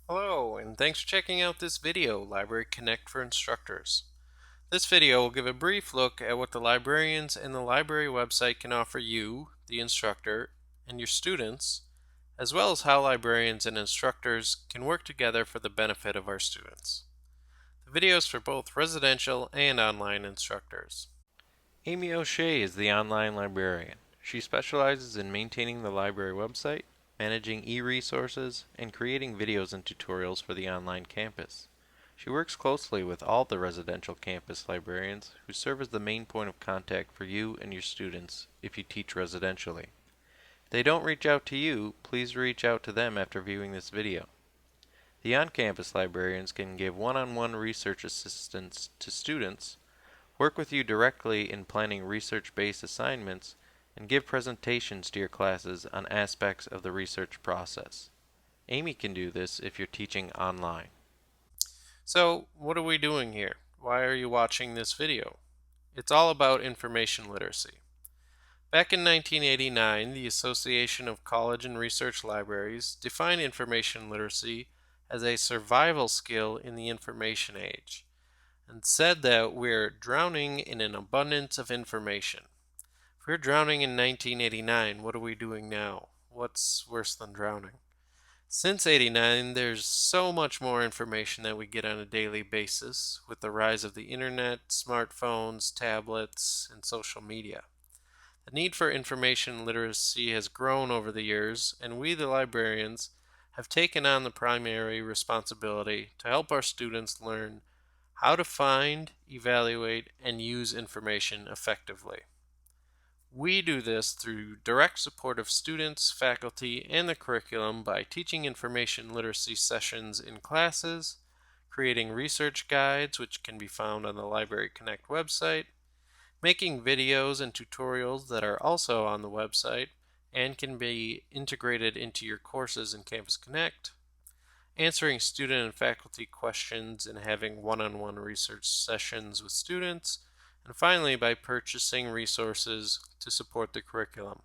Hello, and thanks for checking out this video, LibraryConnect for Instructors. This video will give a brief look at what the librarians and the library website can offer you, the instructor, and your students, as well as how librarians and instructors can work together for the benefit of our students. The video is for both residential and online instructors. Amy O'Shea is the online librarian. She specializes in maintaining the library website, managing e-resources, and creating videos and tutorials for the online campus. She works closely with all the residential campus librarians who serve as the main point of contact for you and your students if you teach residentially. If they don't reach out to you, please reach out to them after viewing this video. The on-campus librarians can give one-on-one research assistance to students, work with you directly in planning research-based assignments, and give presentations to your classes on aspects of the research process. Amy can do this if you're teaching online. So, what are we doing here? Why are you watching this video? It's all about information literacy. Back in 1989, the Association of College and Research Libraries defined information literacy as a survival skill in the information age, and said that we're drowning in an abundance of information. If we're drowning in 1989, what are we doing now? What's worse than drowning? Since 89, there's so much more information that we get on a daily basis with the rise of the internet, smartphones, tablets, and social media. The need for information literacy has grown over the years, and we, the librarians, have taken on the primary responsibility to help our students learn how to find, evaluate, and use information effectively. We do this through direct support of students, faculty, and the curriculum by teaching information literacy sessions in classes, creating research guides which can be found on the LibraryConnect website, making videos and tutorials that are also on the website and can be integrated into your courses in Campus Connect, answering student and faculty questions and having one-on-one research sessions with students, and finally by purchasing resources to support the curriculum.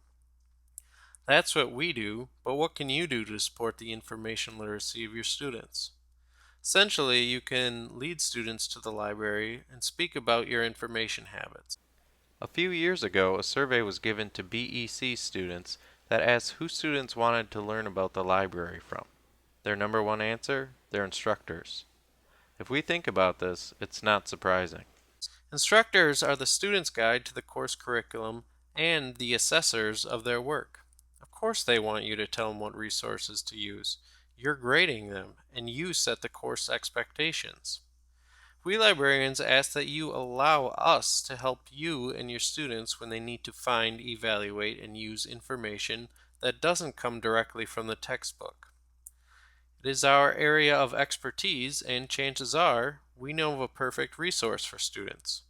That's what we do, but what can you do to support the information literacy of your students? Essentially, you can lead students to the library and speak about your information habits. A few years ago, a survey was given to BEC students that asked who students wanted to learn about the library from. Their number one answer? Their instructors. If we think about this, it's not surprising. Instructors are the student's guide to the course curriculum and the assessors of their work. Of course they want you to tell them what resources to use. You're grading them, and you set the course expectations. We librarians ask that you allow us to help you and your students when they need to find, evaluate, and use information that doesn't come directly from the textbook. It is our area of expertise, and chances are we know of a perfect resource for students.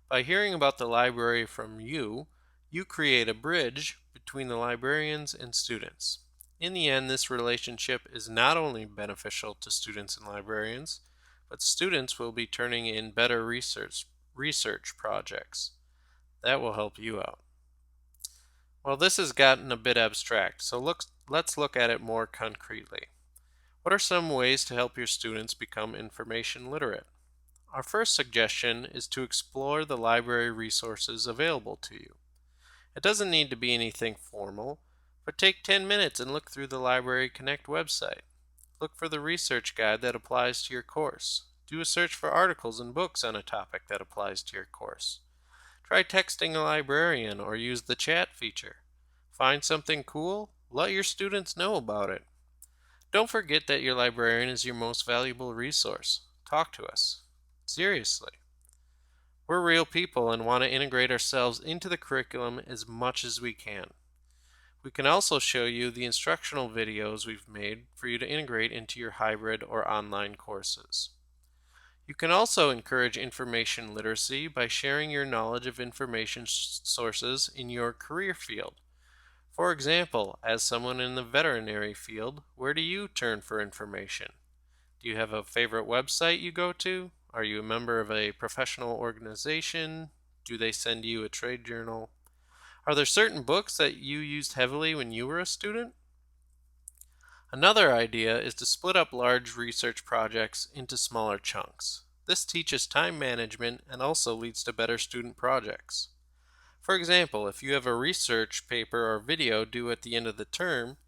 By hearing about the library from you, you create a bridge between the librarians and students. In the end, this relationship is not only beneficial to students and librarians, but students will be turning in better research projects. That will help you out. Well, this has gotten a bit abstract, so let's look at it more concretely. What are some ways to help your students become information literate? Our first suggestion is to explore the library resources available to you. It doesn't need to be anything formal, but take 10 minutes and look through the LibraryConnect website. Look for the research guide that applies to your course. Do a search for articles and books on a topic that applies to your course. Try texting a librarian or use the chat feature. Find something cool? Let your students know about it. Don't forget that your librarian is your most valuable resource. Talk to us. Seriously. We're real people and want to integrate ourselves into the curriculum as much as we can. We can also show you the instructional videos we've made for you to integrate into your hybrid or online courses. You can also encourage information literacy by sharing your knowledge of information sources in your career field. For example, as someone in the veterinary field, where do you turn for information? Do you have a favorite website you go to? Are you a member of a professional organization? Do they send you a trade journal? Are there certain books that you used heavily when you were a student? Another idea is to split up large research projects into smaller chunks. This teaches time management and also leads to better student projects. For example, if you have a research paper or video due at the end of the term,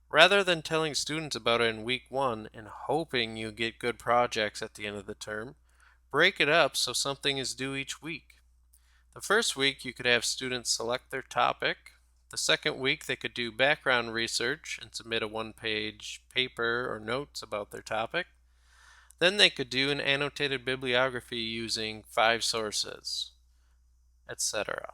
rather than telling students about it in week 1 and hoping you get good projects at the end of the term, break it up so something is due each week. The first week you could have students select their topic. The second week they could do background research and submit a one-page paper or notes about their topic. Then they could do an annotated bibliography using 5 sources, etc.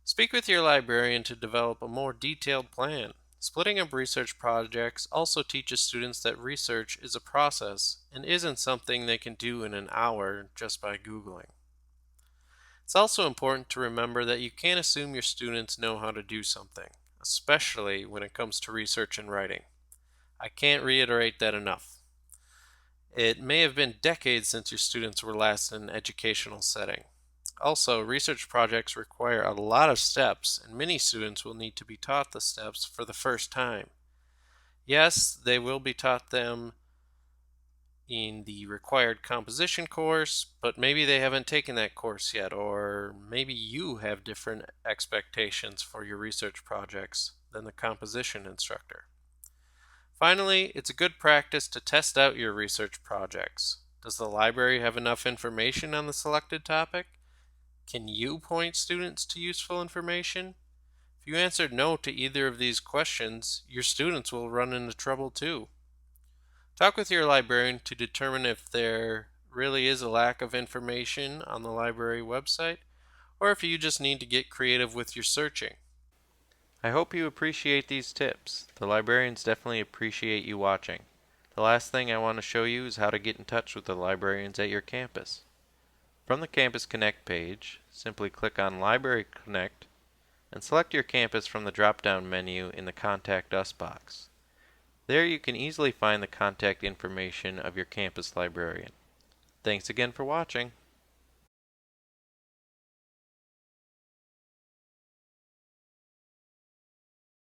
Speak with your librarian to develop a more detailed plan. Splitting up research projects also teaches students that research is a process and isn't something they can do in an hour just by Googling. It's also important to remember that you can't assume your students know how to do something, especially when it comes to research and writing. I can't reiterate that enough. It may have been decades since your students were last in an educational setting. Also, research projects require a lot of steps, and many students will need to be taught the steps for the first time. Yes, they will be taught them in the required composition course, but maybe they haven't taken that course yet, or maybe you have different expectations for your research projects than the composition instructor. Finally, it's a good practice to test out your research projects. Does the library have enough information on the selected topic? Can you point students to useful information? If you answered no to either of these questions, your students will run into trouble too. Talk with your librarian to determine if there really is a lack of information on the library website, or if you just need to get creative with your searching. I hope you appreciate these tips. The librarians definitely appreciate you watching. The last thing I want to show you is how to get in touch with the librarians at your campus. From the Campus Connect page, simply click on Library Connect and select your campus from the drop-down menu in the Contact Us box. There you can easily find the contact information of your campus librarian. Thanks again for watching.